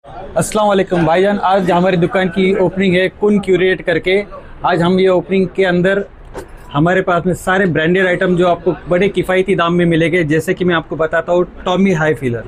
अस्सलाम वालेकुम भाईजान। आज हमारी दुकान की ओपनिंग है कुन क्यूरेट करके। आज हम ये ओपनिंग के अंदर हमारे पास में सारे ब्रांडेड आइटम जो आपको बड़े किफ़ायती दाम में मिलेंगे। जैसे कि मैं आपको बताता हूँ, टॉमी हाईफिलर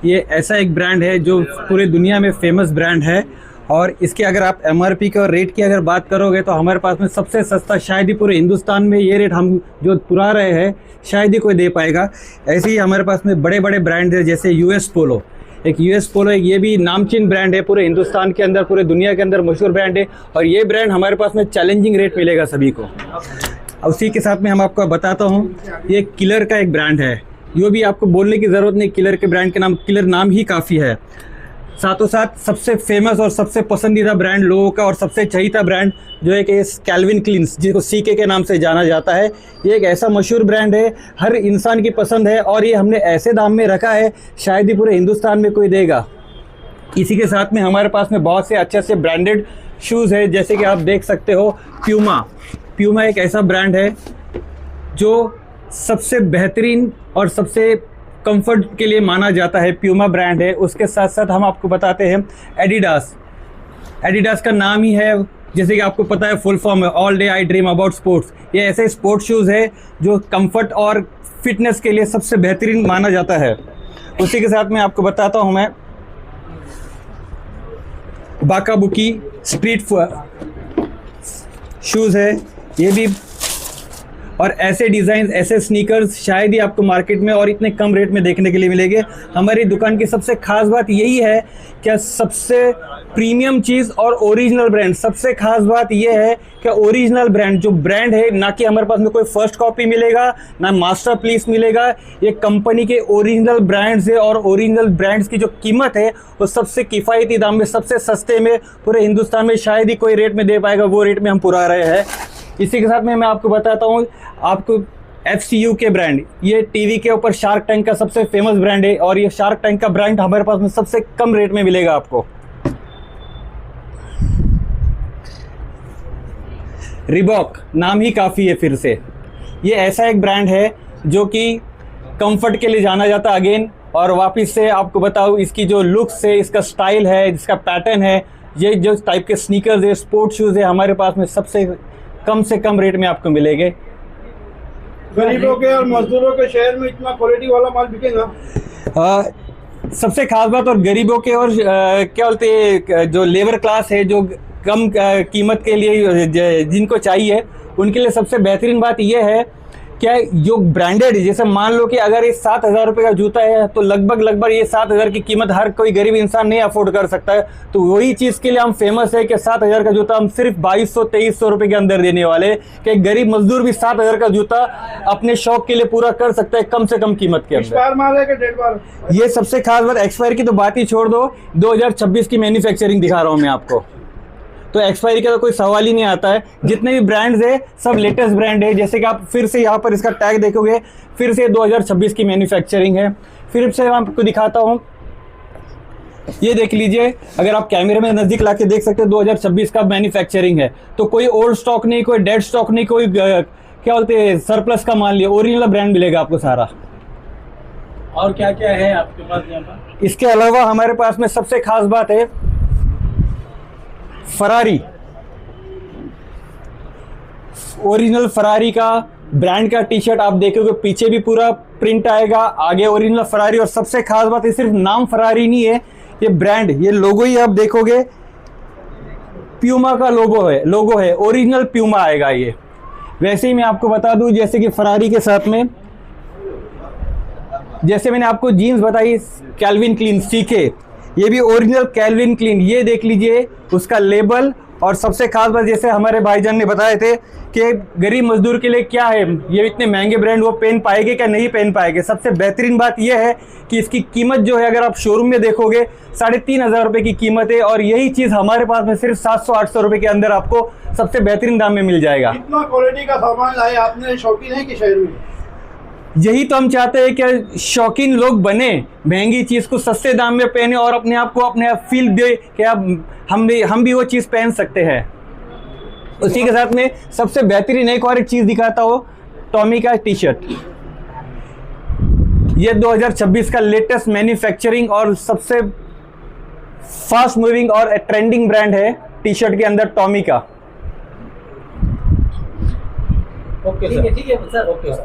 ये ऐसा एक ब्रांड है जो पूरी दुनिया में फेमस ब्रांड है। और इसके अगर आप एमआरपी के और रेट की अगर बात करोगे तो हमारे पास में सबसे सस्ता शायद ही पूरे हिंदुस्तान में ये रेट हम जो पुरा रहे हैं शायद ही कोई दे पाएगा। ऐसे ही हमारे पास में बड़े बड़े ब्रांड है, जैसे यूएस पोलो। एक यूएस पोलो एक ये भी नामचीन ब्रांड है, पूरे हिंदुस्तान के अंदर पूरे दुनिया के अंदर मशहूर ब्रांड है। और ये ब्रांड हमारे पास में चैलेंजिंग रेट मिलेगा सभी को। उसी के साथ में हम आपको बताता हूँ, ये किलर का एक ब्रांड है। ये भी आपको बोलने की ज़रूरत नहीं, किलर के ब्रांड के नाम किलर नाम ही काफ़ी है। साथों साथ सबसे फेमस और सबसे पसंदीदा ब्रांड लोगों का और सबसे चहीता ब्रांड जो है कि कैल्विन क्लीन्स, जिसको सीके के नाम से जाना जाता है। ये एक ऐसा मशहूर ब्रांड है, हर इंसान की पसंद है। और ये हमने ऐसे दाम में रखा है शायद ही पूरे हिंदुस्तान में कोई देगा। इसी के साथ में हमारे पास में बहुत से अच्छे से ब्रांडेड शूज़ है, जैसे कि आप देख सकते हो प्यूमा एक ऐसा ब्रांड है जो सबसे बेहतरीन और सबसे कंफर्ट के लिए माना जाता है। प्यूमा ब्रांड है। उसके साथ साथ हम आपको बताते हैं एडिडास का नाम ही है, जैसे कि आपको पता है फुल फॉर्म है all day I dream about sports. ये ऐसे स्पोर्ट्स शूज़ है जो कंफर्ट और फिटनेस के लिए सबसे बेहतरीन माना जाता है। उसी के साथ में आपको बताता हूँ मैं बाकाबुकी स्ट्रीट शूज़ है ये भी। और ऐसे डिज़ाइन ऐसे स्नीकर्स शायद ही आपको मार्केट में और इतने कम रेट में देखने के लिए मिलेंगे। हमारी दुकान की सबसे खास बात यही है कि सबसे प्रीमियम चीज़ और ओरिजिनल ब्रांड। सबसे खास बात यह है कि ओरिजिनल ब्रांड जो ब्रांड है, ना कि हमारे पास में कोई फर्स्ट कॉपी मिलेगा ना मास्टर पीस मिलेगा। ये कंपनी के ओरिजिनल ब्रांड्स है और ओरिजिनल ब्रांड्स की जो कीमत है वो सबसे किफ़ायती दाम में, सबसे सस्ते में पूरे हिंदुस्तान में शायद ही कोई रेट में दे पाएगा। वो रेट में हम पुरा रहे हैं। इसी के साथ में मैं आपको बताता हूँ आपको FCU के ब्रांड, ये टीवी के ऊपर शार्क टैंक का सबसे फेमस ब्रांड है। और ये शार्क टैंक का ब्रांड हमारे पास में सबसे कम रेट में मिलेगा आपको। रिबॉक नाम ही काफ़ी है फिर से। ये ऐसा एक ब्रांड है जो कि कंफर्ट के लिए जाना जाता है अगेन। और वापस से आपको बताऊँ, इसकी जो लुक्स है, इसका स्टाइल है, इसका पैटर्न है, ये जो टाइप के स्नीकर्स है, स्पोर्ट्स शूज़ है, हमारे पास में सबसे कम से कम रेट में आपको मिलेंगे। गरीबों के और मजदूरों के शहर में इतना क्वालिटी वाला माल बिकेगा। सबसे खास बात, और गरीबों के और क्या बोलते हैं जो लेबर क्लास है, जो कम कीमत के लिए जिनको चाहिए, उनके लिए सबसे बेहतरीन बात यह है क्या जो ब्रांडेड, जैसे मान लो कि अगर ये 7,000 रुपये का जूता है तो लगभग ये 7,000 की कीमत हर कोई गरीब इंसान नहीं अफोर्ड कर सकता है। तो वही चीज़ के लिए हम फेमस है कि 7,000 का जूता हम सिर्फ 2,200-2,300 रुपये के अंदर देने वाले, कि गरीब मजदूर भी 7,000 का जूता अपने शौक के लिए पूरा कर सकता है कम से कम कीमत के अंदर। एक्सपायर माल है कि डेट माल? ये सबसे खास बात, एक्सपायर की तो बात ही छोड़ दो, 2026 की मैन्युफैक्चरिंग दिखा रहा हूँ मैं आपको, तो एक्सपायरी का तो कोई सवाल ही नहीं आता है। जितने भी ब्रांड्स है सब लेटेस्ट ब्रांड है। जैसे कि आप फिर से यहाँ पर इसका टैग देखोगे, फिर से 2026 की मैन्युफैक्चरिंग है। फिर से मैं आपको दिखाता हूँ, ये देख लीजिए, अगर आप कैमरे में नज़दीक ला के देख सकते हो 2026 का मैन्युफैक्चरिंग है। तो कोई ओल्ड स्टॉक नहीं, कोई डेड स्टॉक नहीं, कोई क्या बोलते हैं सरप्लस का मान लिया, ओरिजिनल ब्रांड मिलेगा आपको सारा। और क्या क्या है आपके पास यहाँ पर? इसके अलावा हमारे पास में सबसे खास बात है फरारी, ओरिजिनल फरारी का ब्रांड का टी शर्ट आप देखोगे, पीछे भी पूरा प्रिंट आएगा, आगे ओरिजिनल फरारी। और सबसे खास बात, ये सिर्फ नाम फरारी नहीं है, ये ब्रांड, ये लोगो ही आप देखोगे प्यूमा का लोगो है, ओरिजिनल प्यूमा आएगा ये। वैसे ही मैं आपको बता दूं, जैसे कि फरारी के साथ में, जैसे मैंने आपको जीन्स बताई कैल्विन क्लीन सीके, ये भी ओरिजिनल कैल्विन क्लीन, ये देख लीजिए उसका लेबल। और सबसे खास बात, जैसे हमारे भाईजान ने बताए थे कि गरीब मजदूर के लिए क्या है, ये इतने महंगे ब्रांड वो पहन पाएंगे क्या नहीं पहन पाएंगे। सबसे बेहतरीन बात यह है कि इसकी कीमत जो है, अगर आप शोरूम में देखोगे 3,500 रुपये की कीमत है। और यही चीज़ हमारे पास में सिर्फ 700-800 रुपये के अंदर आपको सबसे बेहतरीन दाम में मिल जाएगा। इतना क्वालिटी का सामान लाए आपने, शौकीन है कि शहर में? यही तो हम चाहते हैं कि शौकीन लोग बने, महंगी चीज़ को सस्ते दाम में पहने और अपने आप को अपने आप फील दे कि हम भी वो चीज़ पहन सकते हैं। उसी के साथ में सबसे बेहतरीन एक और एक चीज़ दिखाता हूँ, टॉमी का टी शर्ट। ये 2026 का लेटेस्ट मैन्युफैक्चरिंग और सबसे फास्ट मूविंग और ट्रेंडिंग ब्रांड है टी शर्ट के अंदर, टॉमी का। ओके सर, ठीक है सर, ओके सर।